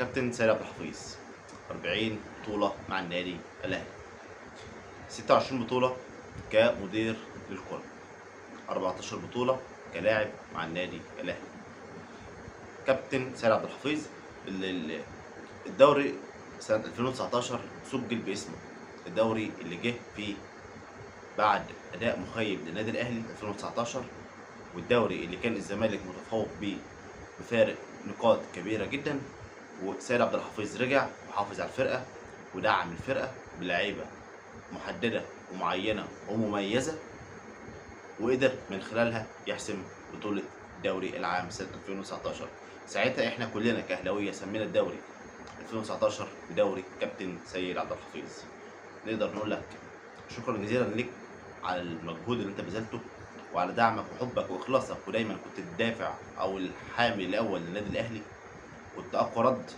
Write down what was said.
كابتن سيد عبد الحفيظ 40 بطولة مع النادي الأهلي، 26 بطولة كمدير للكرة، 14 بطولة كلاعب مع النادي الأهلي. كابتن سيد عبد الحفيظ الدوري سنة 2019 سجل باسمه، الدوري اللي جه فيه بعد أداء مخيب للنادي الأهلي 2019، والدوري اللي كان الزمالك متفوق بيه بفارق نقاط كبيرة جدا، وسيد عبد الحفيظ رجع وحافظ على الفرقة ودعم الفرقة بلعيبة محددة ومعينة ومميزة، وقدر من خلالها يحسم بطولة الدوري العام سنة 2019. ساعتها احنا كلنا كأهلاوية سمينا الدوري 2019 بدوري كابتن سيد عبد الحفيظ. نقدر نقول لك شكرا جزيلا لك على المجهود اللي انت بذلته، وعلى دعمك وحبك واخلاصك، ودايما كنت الدافع او الحامي الاول للنادي الاهلي، كنت اقوى رد